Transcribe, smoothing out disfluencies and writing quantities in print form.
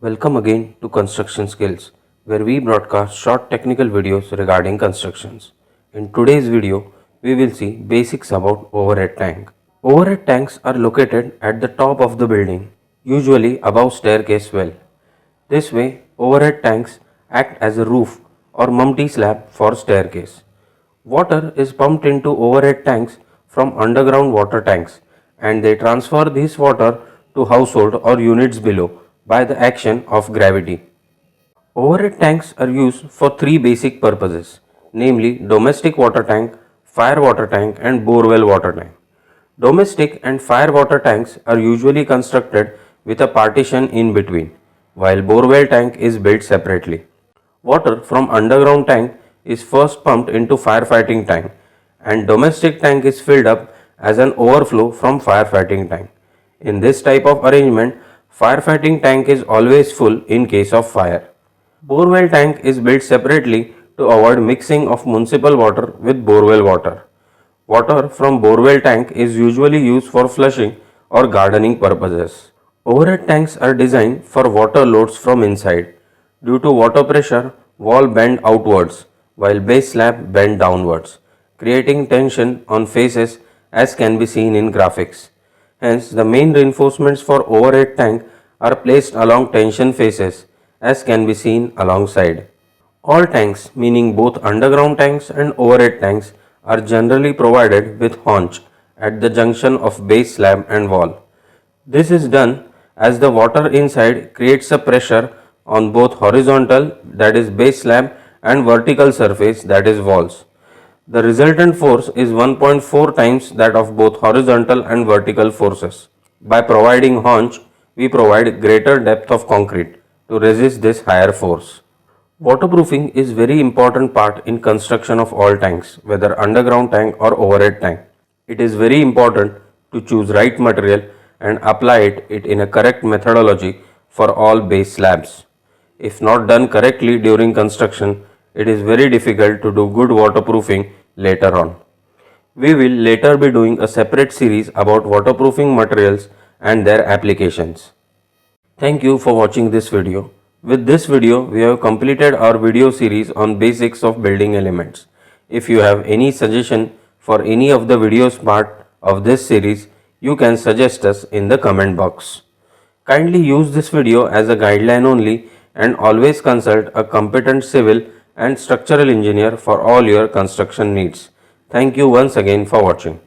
Welcome again to Construction Skills, where we broadcast short technical videos regarding constructions. In today's video, we will see basics about overhead tank. Overhead tanks are located at the top of the building, usually above staircase well. This way, overhead tanks act as a roof or mumty slab for staircase. Water is pumped into overhead tanks from underground water tanks, and they transfer this water to household or units below by the action of gravity. Overhead tanks are used for three basic purposes, namely domestic water tank, fire water tank and borewell water tank. Domestic and fire water tanks are usually constructed with a partition in between, while borewell tank is built separately. Water from underground tank is first pumped into firefighting tank and domestic tank is filled up as an overflow from firefighting tank. In this type of arrangement, firefighting tank is always full in case of fire. Borewell tank is built separately to avoid mixing of municipal water with borewell water. Water from borewell tank is usually used for flushing or gardening purposes. Overhead tanks are designed for water loads from inside. Due to water pressure, wall bend outwards while base slab bend downwards, creating tension on faces as can be seen in graphics. Hence, the main reinforcements for overhead tank are placed along tension faces as can be seen alongside. All tanks, meaning both underground tanks and overhead tanks, are generally provided with haunch at the junction of base slab and wall. This is done as the water inside creates a pressure on both horizontal, that is base slab, and vertical surface, that is walls. The resultant force is 1.4 times that of both horizontal and vertical forces. By providing haunch, we provide greater depth of concrete to resist this higher force. Waterproofing is very important part in construction of all tanks, whether underground tank or overhead tank. It is very important to choose right material and apply it in a correct methodology for all base slabs. If not done correctly during construction, it is very difficult to do good waterproofing later on. We will later be doing a separate series about waterproofing materials and their applications. Thank you for watching this video. With this video, we have completed our video series on basics of building elements. If you have any suggestion for any of the videos part of this series, you can suggest us in the comment box. Kindly use this video as a guideline only and always consult a competent civil and structural engineer for all your construction needs. Thank you once again for watching.